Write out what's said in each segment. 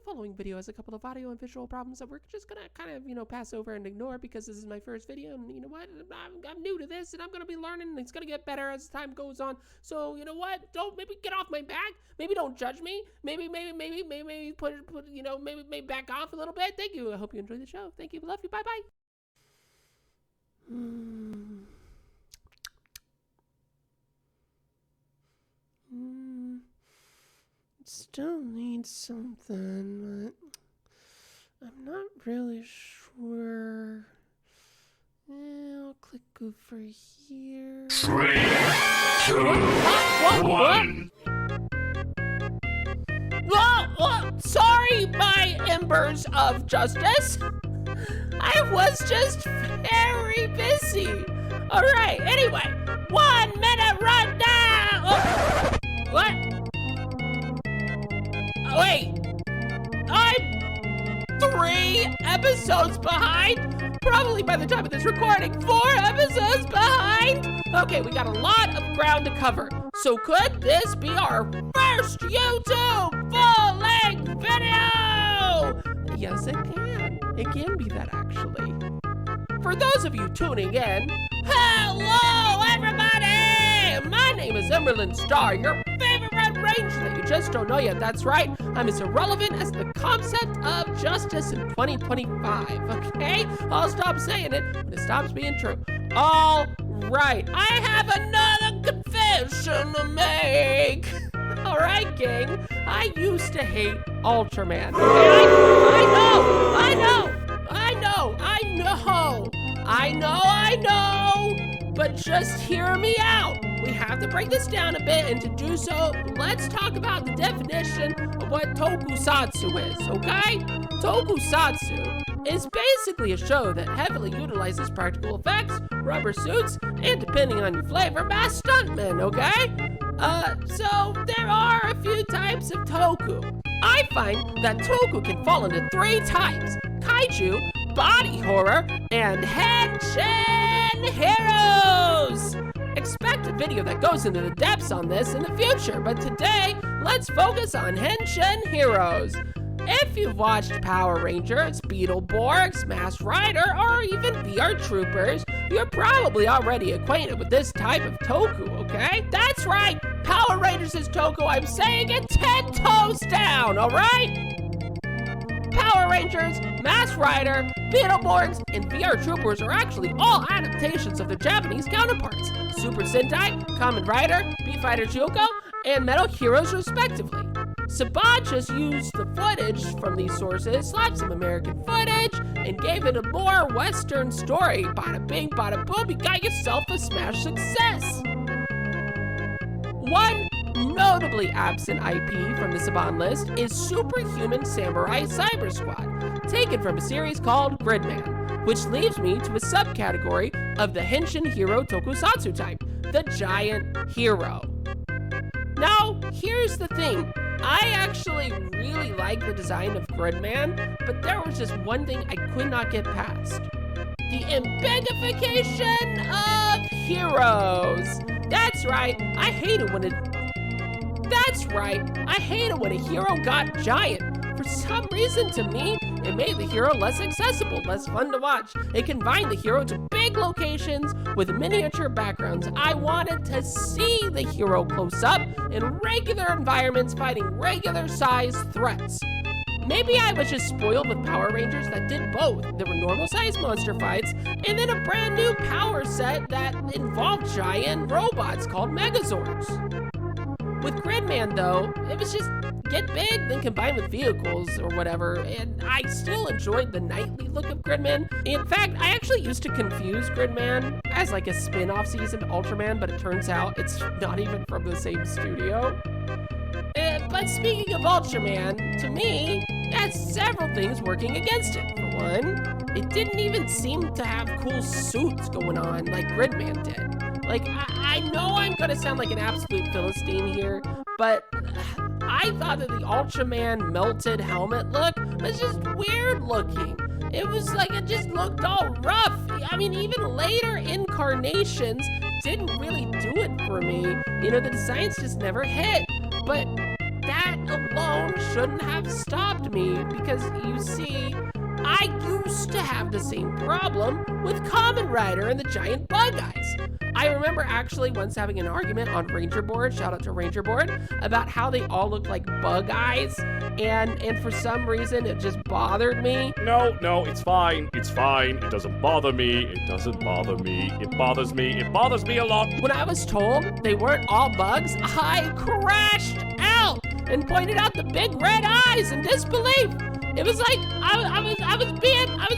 following video has a couple of audio and visual problems that we're just gonna kind of, pass over and ignore because this is my first video, and you know what? I'm new to this, and I'm gonna be learning, and it's gonna get better as time goes on. So you know what? Maybe get off my back. Maybe don't judge me. Maybe put maybe back off a little bit. Thank you. I hope you enjoy the show. Thank you. Love you. Bye bye. Still need something, but I'm not really sure. I'll click over here. 3, 2, 1. Whoa! Sorry, my embers of justice. I was just very busy. All right. Anyway, 1 minute rundown. Oh, what? Wait, I'm 3 episodes behind? Probably by the time of this recording, 4 episodes behind? Okay, we got a lot of ground to cover. So could this be our first YouTube full-length video? Yes, it can. It can be that, actually. For those of you tuning in, hello, everybody! My name is EmberlynnStar, your favorite Red Ranger that you just don't know yet. That's right, I'm as irrelevant as the concept of justice in 2025, okay? I'll stop saying it when it stops being true. All right, I have another confession to make. All right, gang, I used to hate Ultraman. I know, but just hear me out. We have to break this down a bit, and to do so, let's talk about the definition of what tokusatsu is, okay? Tokusatsu is basically a show that heavily utilizes practical effects, rubber suits, and depending on your flavor, mass stuntmen, okay? So there are a few types of toku. I find that toku can fall into 3 types: kaiju, body horror, and henshin heroes. Expect a video that goes into the depths on this in the future, but today, let's focus on henshin heroes. If you've watched Power Rangers, Beetleborgs, Masked Rider, or even VR Troopers, you're probably already acquainted with this type of toku, okay? That's right, Power Rangers is toku. I'm saying it 10 toes down, all right? Power Rangers, Masked Rider, Beetleborgs, and VR Troopers are actually all adaptations of their Japanese counterparts: Super Sentai, Kamen Rider, B-Fighter Jojo, and Metal Heroes respectively. Saban just used the footage from these sources, slapped some American footage, and gave it a more Western story. Bada bing, bada boom, you got yourself a smash success. One notably absent IP from the Saban list is Superhuman Samurai Cyber Squad, taken from a series called Gridman, which leaves me to a subcategory of the henshin hero tokusatsu type, the giant hero. Now, here's the thing. I actually really like the design of Gridman, but there was just one thing I could not get past: the embiggification of heroes. That's right, I hate it when a hero got giant. For some reason, to me, it made the hero less accessible, less fun to watch. It confined the hero to big locations with miniature backgrounds. I wanted to see the hero close up in regular environments fighting regular sized threats. Maybe I was just spoiled with Power Rangers that did both. There were normal sized monster fights, and then a brand new power set that involved giant robots called Mechazoids. With Gridman, though, it was just get big, then combine with vehicles or whatever, and I still enjoyed the knightly look of Gridman. In fact, I actually used to confuse Gridman as like a spin-off season to Ultraman, but it turns out it's not even from the same studio. But speaking of Ultraman, to me, it had several things working against it. For one, it didn't even seem to have cool suits going on like Gridman did. Like, I know I'm gonna sound like an absolute Philistine here, but I thought that the Ultraman melted helmet look was just weird looking. It was like, it just looked all rough. I mean, even later incarnations didn't really do it for me. You know, the designs just never hit. But that alone alone shouldn't have stopped me because, you see, I used to have the same problem with Kamen Rider and the giant bug eyes. I remember actually once having an argument on Ranger Board, shout out to Ranger Board, about how they all look like bug eyes, and for some reason it just bothered me. No, it's fine. It's fine. It doesn't bother me. It doesn't bother me. It bothers me. It bothers me a lot. When I was told they weren't all bugs, I crashed out and pointed out the big red eyes in disbelief. It was like I was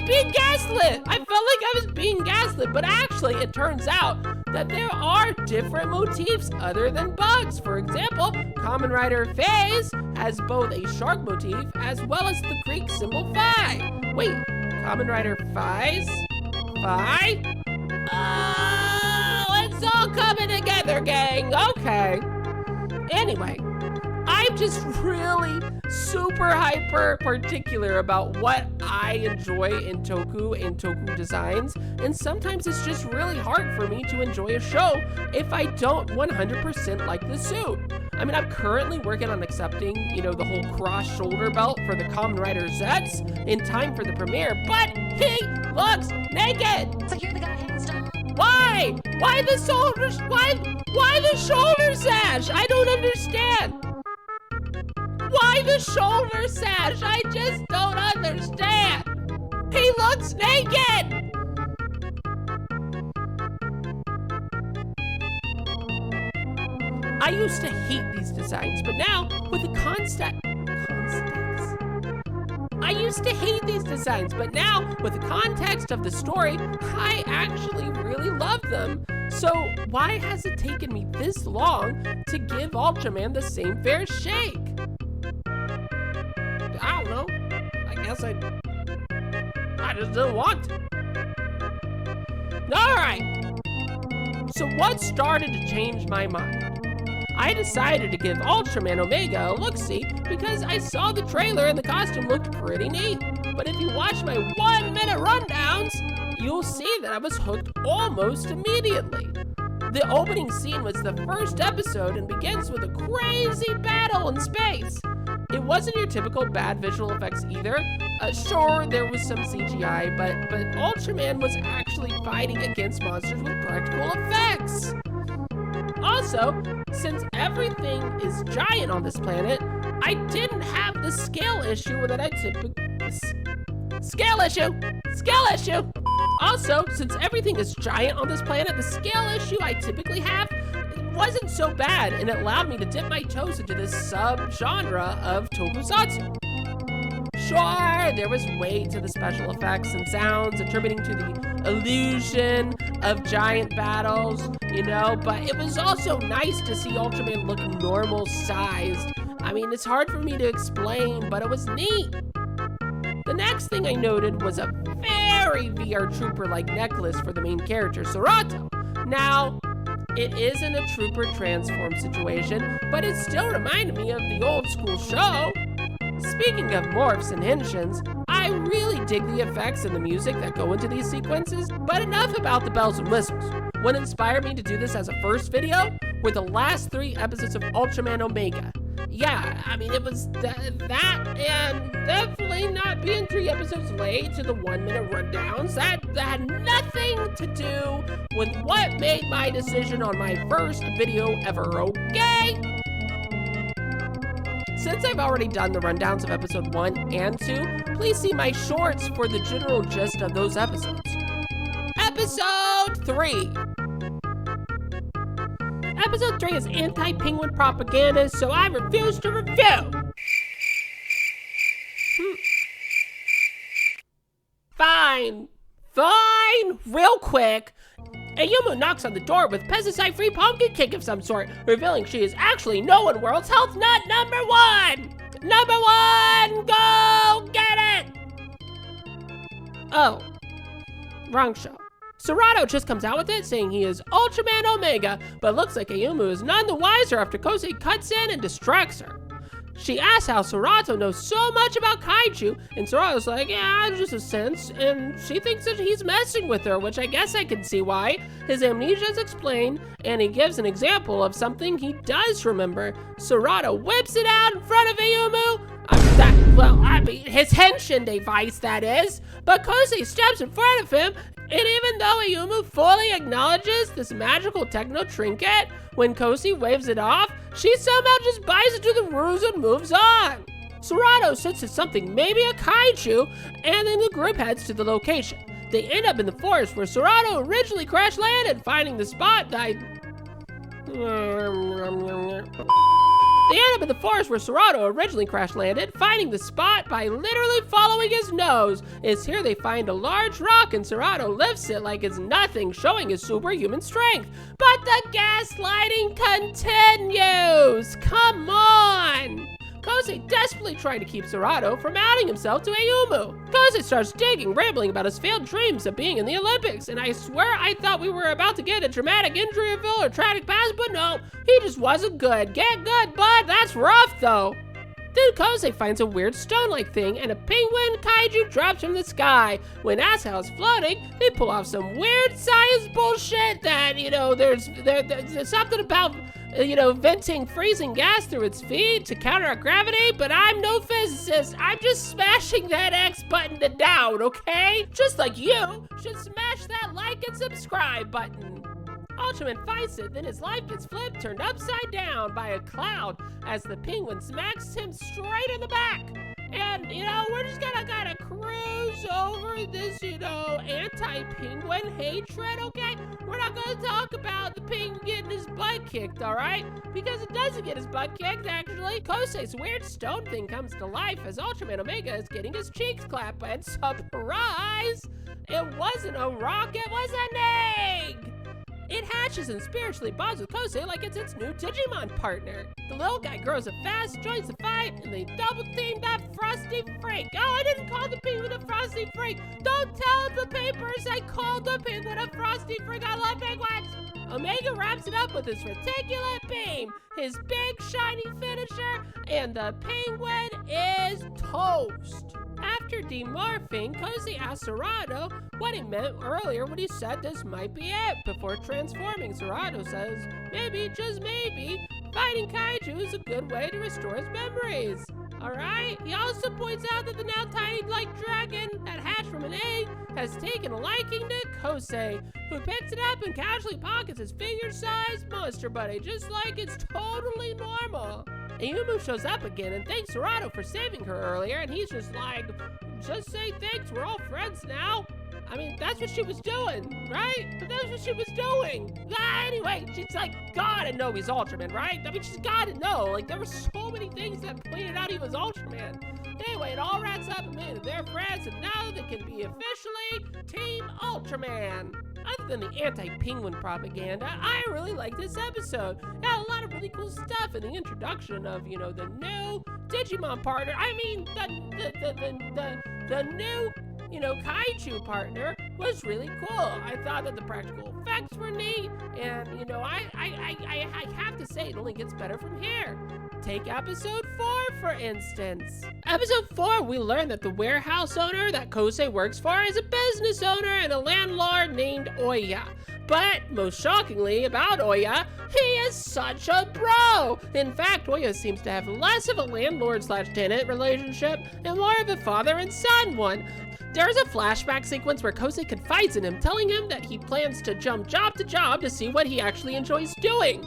being gaslit. I felt like I was being gaslit, but actually it turns out that there are different motifs other than bugs. For example, Kamen Rider Phase has both a shark motif as well as the Greek symbol phi. Wait, Kamen Rider Phi? Oh, it's all coming together, gang. Okay. Anyway, I'm just really super hyper particular about what I enjoy in Toku and Toku designs, and sometimes it's just really hard for me to enjoy a show if I don't 100% like the suit. I mean, I'm currently working on accepting, the whole cross shoulder belt for the Kamen Rider Zets in time for the premiere, but he looks naked! So you're the guy in style. Why? Why the shoulders? Why the shoulder sash? I don't understand. Why the shoulder sash? I just don't understand. He looks naked. I used to hate these designs, but now with the context of the story, I actually really love them. So why has it taken me this long to give Ultraman the same fair shake? I don't know. I guess I just didn't want to. Alright. So what started to change my mind? I decided to give Ultraman Omega a look-see because I saw the trailer and the costume looked pretty neat. But if you watch my 1-minute rundowns, you'll see that I was hooked almost immediately. The opening scene was the first episode and begins with a crazy battle in space. It wasn't your typical bad visual effects either. Sure, there was some CGI, but Ultraman was actually fighting against monsters with practical effects. Also, since everything is giant on this planet, I didn't have the scale issue that I typically... Scale issue! Also, since everything is giant on this planet, the scale issue I typically have wasn't so bad, and it allowed me to dip my toes into this sub-genre of tokusatsu. Sure, there was weight to the special effects and sounds attributing to the illusion of giant battles, but it was also nice to see Ultraman look normal sized. I mean, it's hard for me to explain, but it was neat. The next thing I noted was a very VR Trooper-like necklace for the main character, Sorato. Now, it isn't a Trooper transform situation, but it still reminded me of the old school show. Speaking of morphs and henshins, I really dig the effects and the music that go into these sequences, but enough about the bells and whistles. What inspired me to do this as a first video were the last 3 episodes of Ultraman Omega. Yeah, I mean, it was that and definitely not being 3 episodes late to the 1-minute rundowns. That had nothing to do with what made my decision on my first video ever, okay? Since I've already done the rundowns of episode 1 and 2, please see my shorts for the general gist of those episodes. Episode 3. Episode 3 is anti-penguin propaganda, so I refuse to review. Fine, real quick. Ayumu knocks on the door with pesticide-free pumpkin cake of some sort, revealing she is actually No One World's health nut number 1! Number 1! Go get it! Oh, wrong show. Sorato just comes out with it, saying he is Ultraman Omega, but looks like Ayumu is none the wiser after Kosei cuts in and distracts her. She asks how Serato knows so much about kaiju, and Serato's like, yeah, just a sense, and she thinks that he's messing with her, which I guess I can see why. His amnesia is explained, and he gives an example of something he does remember. Serato whips it out in front of Ayumu. His henshin device, that is. But Kosei steps in front of him, and even though Ayumu fully acknowledges this magical techno trinket, when Kosei waves it off, she somehow just buys into the ruse and moves on. Serato senses something, maybe a kaiju, and then the group heads to the location. They end up in the forest where Serato originally crash landed, finding the spot that They end up in the forest where Serato originally crash landed, finding the spot by literally following his nose. It's here they find a large rock and Serato lifts it like it's nothing, showing his superhuman strength. But the gaslighting continues! Come on! Kosei desperately trying to keep Serato from outing himself to Ayumu. Kosei starts digging, rambling about his failed dreams of being in the Olympics, and I swear I thought we were about to get a dramatic injury reveal or tragic past, but no, he just wasn't good. Get good, bud, that's rough though. Then Kosei finds a weird stone-like thing, and a penguin kaiju drops from the sky. When Asahel is floating, they pull off some weird science bullshit that, there's something about, venting freezing gas through its feet to counteract gravity, but I'm no physicist. I'm just smashing that X button to down, okay? Just like you should smash that like and subscribe button. Ultraman fights it, then his life gets flipped, turned upside down by a cloud as the penguin smacks him straight in the back. And, we're just gonna kind of cruise over this, anti-penguin hatred, okay? We're not gonna talk about the penguin getting his butt kicked, alright? Because it doesn't get his butt kicked, actually. Kosei's weird stone thing comes to life as Ultraman Omega is getting his cheeks clapped, and surprise! It wasn't a rock, it was an egg! It hatches and spiritually bonds with Kosei like it's its new Digimon partner. The little guy grows up fast, joins the fight, and they double-team that frosty freak. Oh, I didn't call the penguin a frosty freak. Don't tell the papers I called the penguin a frosty freak. I love penguins. Omega wraps it up with his reticulate beam, his big shiny finisher, and the penguin is toast. After demorphing, Kosei asks Serato what he meant earlier when he said this might be it. Before transforming, Serato says, maybe, just maybe, fighting kaiju is a good way to restore his memories. Alright? He also points out that the now tiny like dragon that hatched from an egg has taken a liking to Kosei, who picks it up and casually pockets his figure-sized monster buddy, just like it's totally normal. Ayumu shows up again and thanks Serato for saving her earlier, and he's just like, just say thanks, we're all friends now. I mean, that's what she was doing, right? That's what she was doing. Anyway, she's like, gotta know he's Ultraman, right? I mean, she's gotta know. Like, there were so many things that pointed out he was Ultraman. Anyway, it all wraps up and they're friends, and now they can be officially Team Ultraman. Other than the anti-penguin propaganda, I really like this episode. It had a lot of really cool stuff in the introduction of, the new Digimon partner. I mean, the new kaiju partner was really cool. I thought that the practical effects were neat, and, I have to say, it only gets better from here. Take episode 4, for instance. Episode 4, we learn that the warehouse owner that Kosei works for is a business owner and a landlord named Oya. But, most shockingly about Oya, he is such a bro! In fact, Oya seems to have less of a landlord/tenant relationship and more of a father and son one. There's a flashback sequence where Kosei confides in him, telling him that he plans to jump job to job to see what he actually enjoys doing.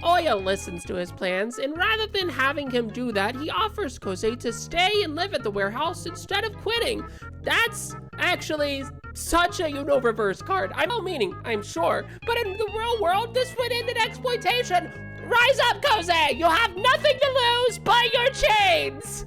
Oya listens to his plans, and rather than having him do that, he offers Kosei to stay and live at the warehouse instead of quitting. That's actually such a reverse card. I'm not meaning, I'm sure, but in the real world, this would end in exploitation. Rise up, Kosei! You have nothing to lose but your chains!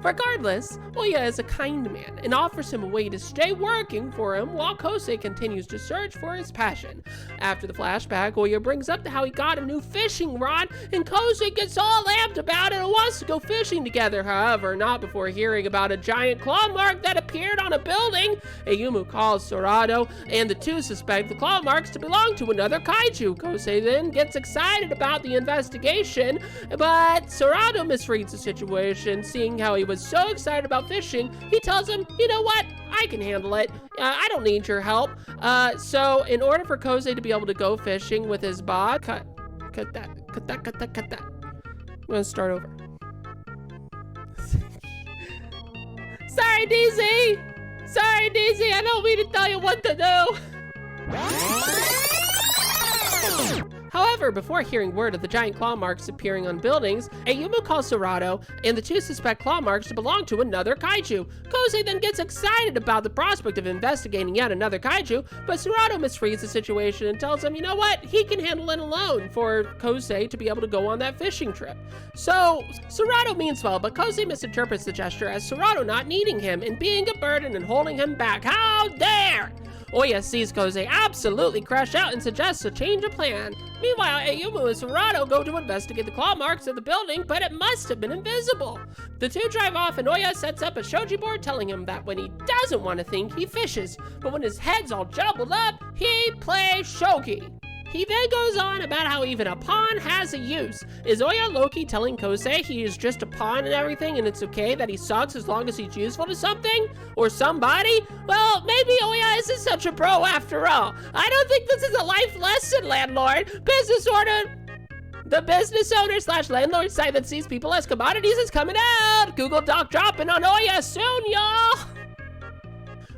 Regardless, Oya is a kind man and offers him a way to stay working for him while Kosei continues to search for his passion. After the flashback, Oya brings up how he got a new fishing rod, and Kosei gets all amped about it and wants to go fishing together. However, not before hearing about a giant claw mark that appeared on a building. Ayumu calls Sorado, and the two suspect the claw marks to belong to another kaiju. Kosei then gets excited about the investigation, but Sorado misreads the situation. Seeing how he was so excited about fishing, he tells him, you know what, I can handle it. I don't need your help. So in order for Kosei to be able to go fishing with his bod, cut that. I'm gonna start over. Sorry, DZ, I don't mean to tell you what to do. However, before hearing word of the giant claw marks appearing on buildings, Ayumu calls Sorado, and the two suspect claw marks to belong to another kaiju. Kosei then gets excited about the prospect of investigating yet another kaiju, but Sorado misreads the situation and tells him, you know what, he can handle it alone for Kosei to be able to go on that fishing trip. So, Sorado means well, but Kosei misinterprets the gesture as Sorado not needing him and being a burden and holding him back. How dare! Oya sees Kosei absolutely crash out and suggests a change of plan. Meanwhile, Ayumu and Sorado go to investigate the claw marks of the building, but it must have been invisible. The two drive off, and Oya sets up a shoji board telling him that when he doesn't want to think, he fishes, but when his head's all jumbled up, he plays shogi. He then goes on about how even a pawn has a use. Is Oya low-key telling Kosei he is just a pawn and everything and it's okay that he sucks as long as he's useful to something? Or somebody? Well, maybe Oya isn't such a bro after all. I don't think this is a life lesson, landlord. The business owner / landlord site that sees people as commodities is coming out. Google Doc dropping on Oya soon, y'all.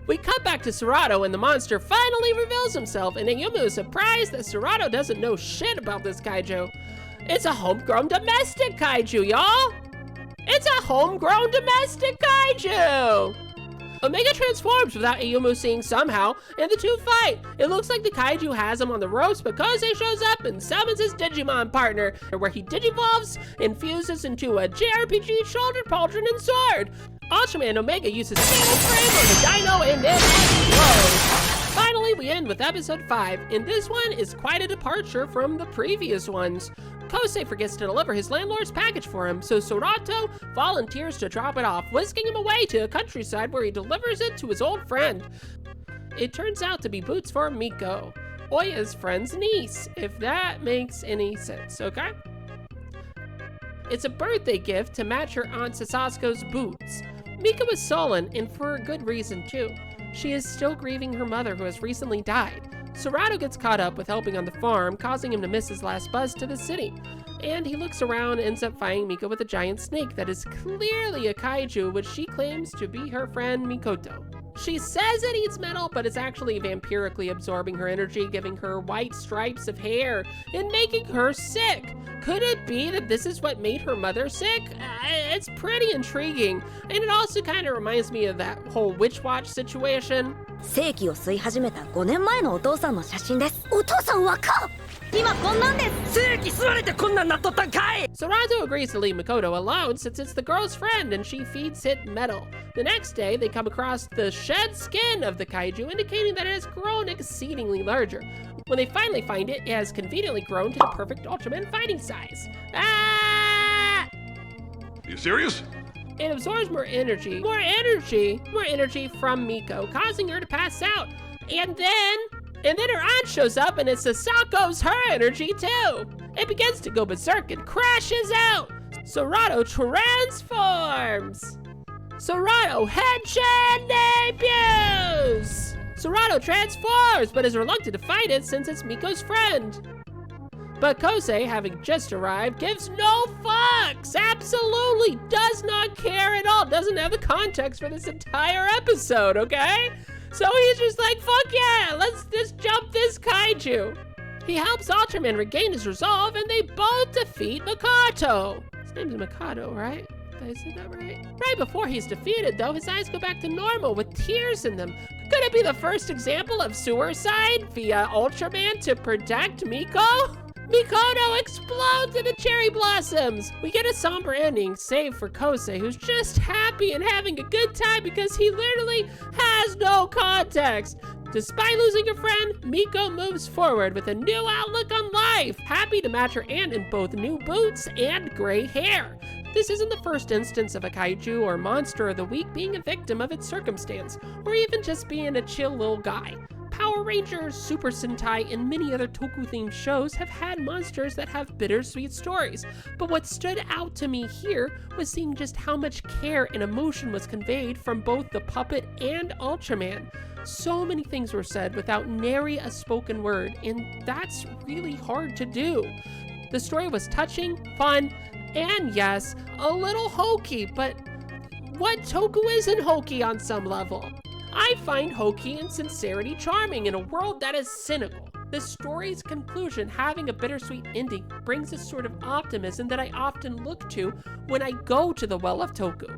We cut back to Sorado and the monster finally reveals himself, and Ayumu is surprised that Sorado doesn't know shit about this kaiju. It's a homegrown domestic kaiju, y'all! It's a homegrown domestic kaiju! Omega transforms without Ayumu seeing somehow, and the two fight. It looks like the kaiju has him on the ropes, but Kosei shows up and summons his Digimon partner, where he digivolves and fuses into a JRPG shoulder pauldron and sword. Ultraman Omega uses single frame on the dino and it explodes. Finally, we end with episode 5, and this one is quite a departure from the previous ones. Kosei forgets to deliver his landlord's package for him, so Sorado volunteers to drop it off, whisking him away to a countryside where he delivers it to his old friend. It turns out to be boots for Miko, Oya's friend's niece, if that makes any sense, okay? It's a birthday gift to match her Aunt Sasasko's boots. Miko is sullen, and for a good reason too. She is still grieving her mother who has recently died. Sorado gets caught up with helping on the farm, causing him to miss his last bus to the city. And he looks around and ends up finding Miko with a giant snake that is clearly a kaiju, which she claims to be her friend Mikoto. She says it eats metal, but it's actually vampirically absorbing her energy, giving her white stripes of hair and making her sick. Could it be that this is what made her mother sick? It's pretty intriguing, and it also kind of reminds me of that whole Witch Watch situation. 正気を吸い始めた5年前のお父さんの写真です。お父さん若っ！今こんなんです。正気吸われてこんなんなっとったんかい! Sorado agrees to leave Mikoto alone since it's the girl's friend and she feeds it metal. The next day, they come across the shed skin of the kaiju, indicating that it has grown exceedingly larger. When they finally find it, it has conveniently grown to the perfect Ultraman fighting size. Ah! You serious? It absorbs more energy from Miko, causing her to pass out. And then her aunt shows up and it Sasako's her energy too. It begins to go berserk and crashes out. Sorado transforms. Sorado headshot debuts. Sorado transforms, but is reluctant to fight it since it's Miko's friend. But Kosei, having just arrived, gives no fucks! Absolutely does not care at all, doesn't have the context for this entire episode, okay? So he's just like, fuck yeah, let's just jump this kaiju. He helps Ultraman regain his resolve, and they both defeat Mikoto. His name's Mikoto, right? Did I say that right? Right before he's defeated, though, his eyes go back to normal with tears in them. Could it be the first example of suicide via Ultraman to protect Miko? Mikoto explodes into cherry blossoms! We get a somber ending, save for Kosei, who's just happy and having a good time because he literally has no context. Despite losing a friend, Miko moves forward with a new outlook on life, happy to match her aunt in both new boots and gray hair. This isn't the first instance of a kaiju or monster of the week being a victim of its circumstance, or even just being a chill little guy. Power Rangers, Super Sentai, and many other toku-themed shows have had monsters that have bittersweet stories, but what stood out to me here was seeing just how much care and emotion was conveyed from both the puppet and Ultraman. So many things were said without nary a spoken word, and that's really hard to do. The story was touching, fun, and yes, a little hokey, but what toku isn't hokey on some level? I find hokey and sincerity charming in a world that is cynical. The story's conclusion having a bittersweet ending brings a sort of optimism that I often look to when I go to the well of toku.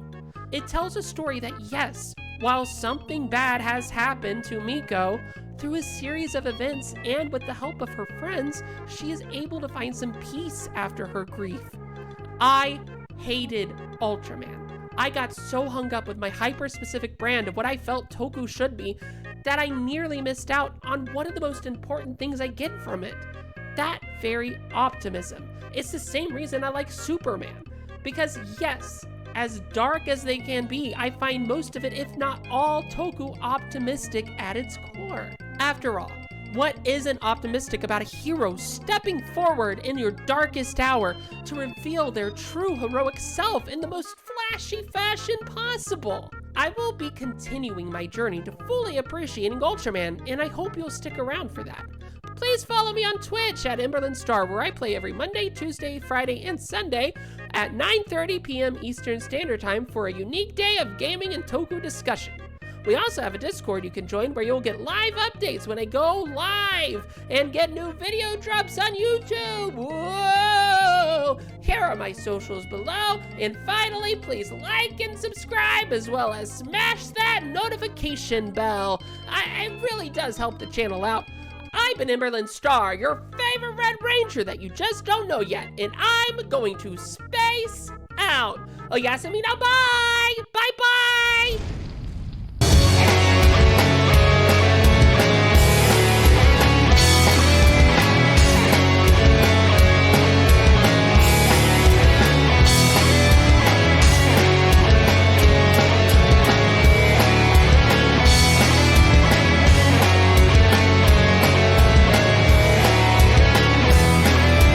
It tells a story that yes, while something bad has happened to Miko, through a series of events and with the help of her friends, she is able to find some peace after her grief. I hated Ultraman. I got so hung up with my hyper-specific brand of what I felt toku should be that I nearly missed out on one of the most important things I get from it. That very optimism. It's the same reason I like Superman. Because yes, as dark as they can be, I find most of it, if not all, toku optimistic at its core. After all, what isn't optimistic about a hero stepping forward in your darkest hour to reveal their true heroic self in the most flashy fashion possible? I will be continuing my journey to fully appreciating Ultraman, and I hope you'll stick around for that. Please follow me on Twitch at EmberlynnStar, where I play every Monday, Tuesday, Friday, and Sunday at 9:30 p.m. Eastern Standard Time for a unique day of gaming and toku discussion. We also have a Discord you can join where you'll get live updates when I go live and get new video drops on YouTube. Whoa! Here are my socials below. And finally, please like and subscribe as well as smash that notification bell. It really does help the channel out. I've been EmberlynnStar, your favorite Red Ranger that you just don't know yet, and I'm going to space out. Oh, Yasamina, bye!